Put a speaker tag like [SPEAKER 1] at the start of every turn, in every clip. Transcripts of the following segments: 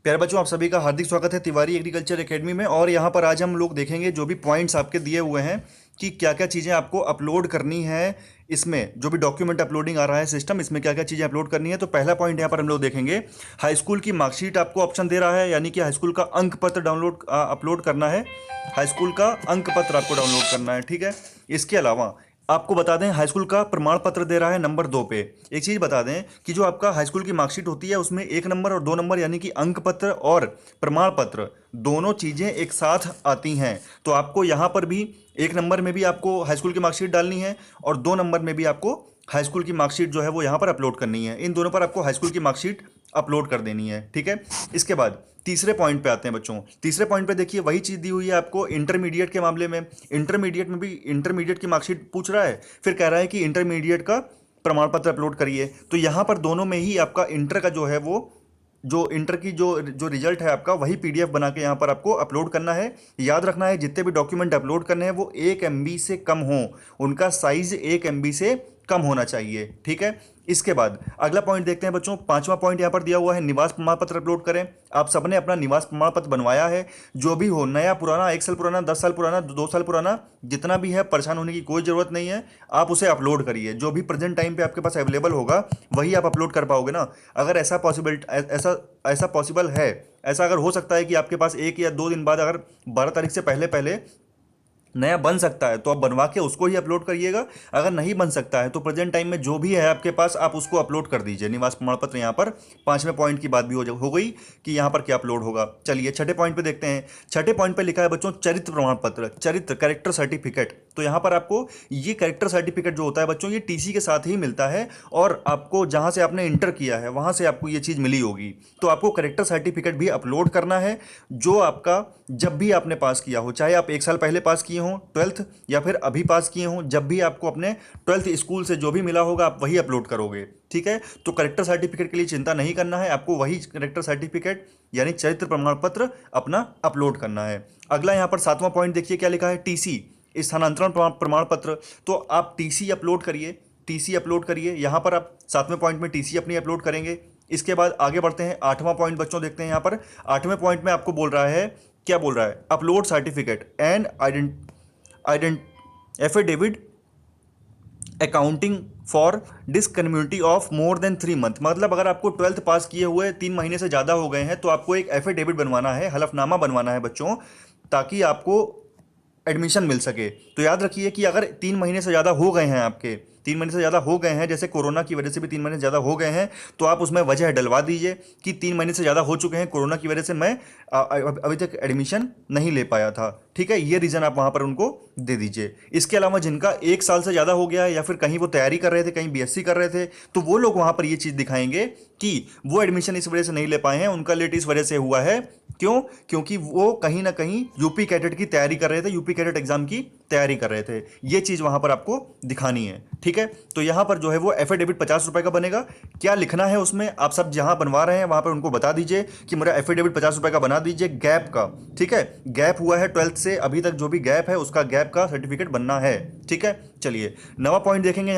[SPEAKER 1] प्यारे बच्चों, आप सभी का हार्दिक स्वागत है तिवारी एग्रीकल्चर एकेडमी में। और यहाँ पर आज हम लोग देखेंगे जो भी पॉइंट्स आपके दिए हुए हैं कि क्या क्या चीज़ें आपको अपलोड करनी है। इसमें जो भी डॉक्यूमेंट अपलोडिंग आ रहा है सिस्टम, इसमें क्या क्या चीज़ें अपलोड करनी है। तो पहला पॉइंट यहाँ पर हम लोग देखेंगे, हाई स्कूल की मार्कशीट आपको ऑप्शन दे रहा है, यानी कि हाई स्कूल का अंक पत्र डाउनलोड अपलोड करना है। हाई स्कूल का अंक पत्र आपको डाउनलोड करना है, ठीक है। इसके अलावा आपको बता दें, हाई स्कूल का प्रमाण पत्र दे रहा है नंबर 2 पे। एक चीज़ बता दें कि जो आपका हाई स्कूल की मार्कशीट होती है उसमें 1 नंबर और 2 नंबर यानी कि अंक पत्र और प्रमाण पत्र दोनों चीज़ें एक साथ आती हैं। तो आपको यहाँ पर भी 1 नंबर में भी आपको हाई स्कूल की मार्कशीट डालनी है और 2 नंबर में भी आपको हाई स्कूल की मार्कशीट जो है वो यहाँ पर अपलोड करनी है। इन दोनों पर आपको हाई स्कूल की मार्कशीट अपलोड कर देनी है, ठीक है। इसके बाद तीसरे पॉइंट पे आते हैं बच्चों। तीसरे पॉइंट पे देखिए, वही चीज़ दी हुई है आपको इंटरमीडिएट के मामले में। इंटरमीडिएट में भी इंटरमीडिएट की मार्कशीट पूछ रहा है, फिर कह रहा है कि इंटरमीडिएट का प्रमाण पत्र अपलोड करिए। तो यहाँ पर दोनों में ही आपका इंटर का जो है वो, जो इंटर की जो जो रिजल्ट है आपका, वही पीडीएफ बना के यहाँ पर आपको अपलोड करना है। याद रखना है, जितने भी डॉक्यूमेंट अपलोड करने हैं वो 1 MB से कम हो, उनका साइज 1 MB से कम होना चाहिए, ठीक है। इसके बाद अगला पॉइंट देखते हैं बच्चों। पांचवा पॉइंट यहाँ पर दिया हुआ है, निवास प्रमाण पत्र अपलोड करें। आप सबने अपना निवास प्रमाण पत्र बनवाया है, जो भी हो, नया पुराना, 1 साल पुराना, 10 साल पुराना, 2 साल पुराना, जितना भी है, परेशान होने की कोई ज़रूरत नहीं है। आप उसे अपलोड करिए, जो भी प्रेजेंट टाइम पे आपके पास अवेलेबल होगा वही आप अपलोड कर पाओगे ना। अगर ऐसा ऐसा पॉसिबल है, ऐसा अगर हो सकता है कि आपके पास 1 या 2 दिन बाद अगर 12 तारीख से पहले पहले नया बन सकता है तो आप बनवा के उसको ही अपलोड करिएगा। अगर नहीं बन सकता है तो प्रेजेंट टाइम में जो भी है आपके पास आप उसको अपलोड कर दीजिए, निवास प्रमाण पत्र। यहाँ पर पांचवें पॉइंट की बात भी हो गई कि यहाँ पर क्या अपलोड होगा। चलिए छठे पॉइंट पे देखते हैं। छठे पॉइंट पे लिखा है बच्चों, चरित्र प्रमाण पत्र, चरित्र कैरेक्टर सर्टिफिकेट। तो यहाँ पर आपको ये कैरेक्टर सर्टिफिकेट जो होता है बच्चों, ये टीसी के साथ ही मिलता है और आपको जहाँ से आपने इंटर किया है वहाँ से आपको ये चीज़ मिली होगी। तो आपको कैरेक्टर सर्टिफिकेट भी अपलोड करना है, जो आपका जब भी आपने पास किया हो, चाहे आप 1 साल पहले पास किए हों 12th, या फिर अभी पास किए हों, जब भी आपको अपने 12th स्कूल से जो भी मिला होगा आप वही अपलोड करोगे, ठीक है। तो करेक्टर सर्टिफिकेट के लिए चिंता नहीं करना है, आपको वही करेक्टर सर्टिफिकेट यानी चरित्र प्रमाण पत्र अपना अपलोड करना है। अगला यहाँ पर 7वां पॉइंट देखिए क्या लिखा है, टीसी, स्थानांतरण प्रमाण पत्र। तो आप टीसी अपलोड करिए, टीसी अपलोड करिए। यहाँ पर आप 7वें पॉइंट में टीसी अपनी अपलोड करेंगे। इसके बाद आगे बढ़ते हैं, 8वां पॉइंट बच्चों देखते हैं। यहाँ पर 8वें पॉइंट में आपको बोल रहा है, क्या बोल रहा है, upload certificate and affidavit accounting for डिसकन्टिन्यूटी of more than 3 month. मतलब अगर आपको 12th पास किए हुए 3 महीने से ज़्यादा हो गए हैं तो आपको एक एफिडेविट बनवाना है, हलफनामा बनवाना है बच्चों, ताकि आपको एडमिशन मिल सके। तो याद रखिए कि अगर 3 महीने से ज़्यादा हो गए हैं, आपके 3 महीने से ज़्यादा हो गए हैं, जैसे कोरोना की वजह से भी 3 महीने से ज़्यादा हो गए हैं, तो आप उसमें वजह डलवा दीजिए कि 3 महीने से ज़्यादा हो चुके हैं, कोरोना की वजह से मैं अभी तक एडमिशन नहीं ले पाया था, ठीक है। ये रीज़न आप वहाँ पर उनको दे दीजिए। इसके अलावा जिनका 1 साल से ज़्यादा हो गया है या फिर कहीं वो तैयारी कर रहे थे, कहीं बीएससी कर रहे थे, तो वो लोग वहाँ पर ये चीज़ दिखाएंगे कि वो एडमिशन इस वजह से नहीं ले पाए हैं, उनका लेट इस वजह से हुआ है। क्यों? क्योंकि वो कहीं ना कहीं यूपी कैडेट की तैयारी कर रहे थे, यूपी कैडेट एग्जाम की तैयारी कर रहे थे। ये चीज़ वहाँ पर आपको दिखानी है, ठीक है। तो यहाँ पर जो है वो एफिडेविट 50 रुपये का बनेगा। क्या लिखना है उसमें, आप सब जहाँ बनवा रहे हैं वहाँ पर उनको बता दीजिए कि मेरा एफिडेविट 50 रुपये का बना दीजिए, गैप का, ठीक है। गैप हुआ है 12th से अभी तक, जो भी गैप है उसका गैप का सर्टिफिकेट बनना है, ठीक है। चलिए 9वां पॉइंट देखेंगे।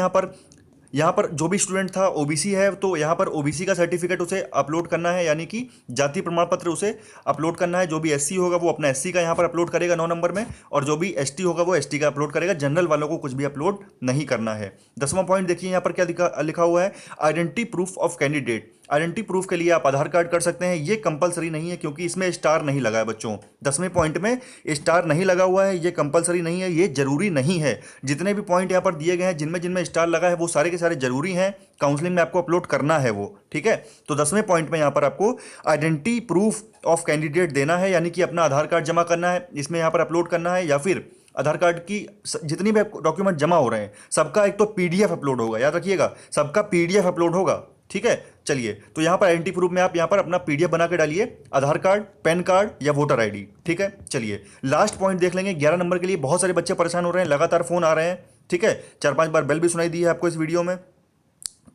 [SPEAKER 1] यहाँ पर जो भी स्टूडेंट था ओबीसी है, तो यहाँ पर ओबीसी का सर्टिफिकेट उसे अपलोड करना है, यानी कि जाति प्रमाण पत्र उसे अपलोड करना है। जो भी एससी होगा वो अपना एससी का यहाँ पर अपलोड करेगा 9 नंबर में, और जो भी एसटी होगा वो एसटी का अपलोड करेगा। जनरल वालों को कुछ भी अपलोड नहीं करना है। 10वां पॉइंट देखिए यहाँ पर क्या लिखा हुआ है, identity proof of candidate. Identity proof के लिए आप आधार कार्ड कर सकते हैं, ये कंपलसरी नहीं है क्योंकि इसमें स्टार नहीं लगा है बच्चों। 10वें पॉइंट में स्टार नहीं लगा हुआ है, ये कंपलसरी नहीं है, ये जरूरी नहीं है। जितने भी पॉइंट यहाँ पर दिए गए हैं जिनमें जिनमें स्टार लगा है वो सारे के सारे जरूरी हैं, काउंसलिंग में आपको अपलोड करना है वो, ठीक है। तो 10वें पॉइंट में यहाँ पर आपको आइडेंटिटी प्रूफ ऑफ कैंडिडेट देना है, यानी कि अपना आधार कार्ड जमा करना है, इसमें यहाँ पर अपलोड करना है, या फिर आधार कार्ड की जितनी भी डॉक्यूमेंट जमा हो रहे हैं सबका एक तो पीडीएफ अपलोड होगा, याद रखिएगा, सबका पीडीएफ अपलोड होगा, ठीक है। चलिए तो यहाँ पर आइडेंटिटी प्रूफ में आप यहाँ पर अपना पीडीएफ बना के डालिए, आधार कार्ड, पैन कार्ड या वोटर आईडी, ठीक है। चलिए लास्ट पॉइंट देख लेंगे 11 नंबर के लिए। बहुत सारे बच्चे परेशान हो रहे हैं, लगातार फोन आ रहे हैं, ठीक है, 4-5 बार बेल भी सुनाई दी है आपको इस वीडियो में।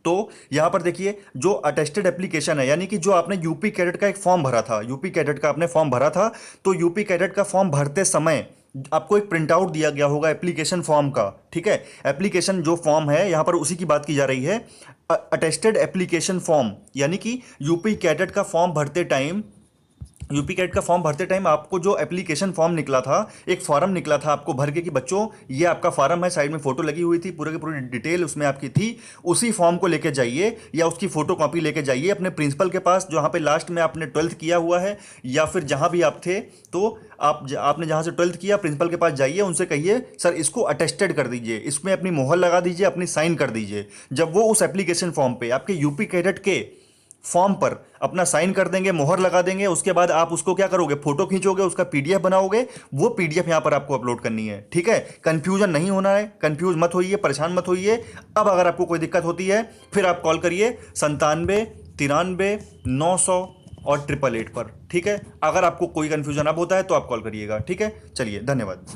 [SPEAKER 1] तो यहां पर देखिए, जो अटेस्टेड एप्लीकेशन है, यानी कि जो आपने यूपी कैडेट का एक फॉर्म भरा था, यूपी कैडेट का आपने फॉर्म भरा था, तो यूपी कैडेट का फॉर्म भरते समय आपको एक प्रिंट आउट दिया गया होगा एप्लीकेशन फॉर्म का, ठीक है। एप्लीकेशन जो फॉर्म है यहां पर उसी की बात की जा रही है, अटेस्टेड एप्लीकेशन फॉर्म, यानी कि यूपी कैडेट का फॉर्म भरते टाइम यूपी कैट का फॉर्म भरते टाइम आपको जो एप्लीकेशन फॉर्म निकला था, एक फॉर्म निकला था आपको भर के कि बच्चों ये आपका फॉर्म है, साइड में फोटो लगी हुई थी, पूरे की पूरी डिटेल उसमें आपकी थी। उसी फॉर्म को लेके जाइए या उसकी फोटो कॉपी लेके जाइए अपने प्रिंसिपल के पास, जहाँ पे लास्ट में आपने 12th किया हुआ है, या फिर जहाँ भी आप थे, तो आपने जहाँ से 12th किया प्रिंसिपल के पास जाइए, उनसे कहिए सर इसको अटेस्टेड कर दीजिए, इसमें अपनी मोहर लगा दीजिए, अपनी साइन कर दीजिए। जब वो उस एप्लीकेशन फॉर्म पे आपके यूपी कैडेट के फॉर्म पर अपना साइन कर देंगे, मोहर लगा देंगे, उसके बाद आप उसको क्या करोगे, फोटो खींचोगे, उसका पीडीएफ बनाओगे, वो पीडीएफ यहां पर आपको अपलोड करनी है। ठीक है, कंफ्यूजन नहीं होना है, कंफ्यूज मत होइए, परेशान मत होइए। अब अगर आपको कोई दिक्कत होती है फिर आप कॉल करिए 97 93 900 और 888 पर। ठीक है, अगर आपको कोई कंफ्यूजन अब होता है तो आप कॉल करिएगा। ठीक है, चलिए, धन्यवाद।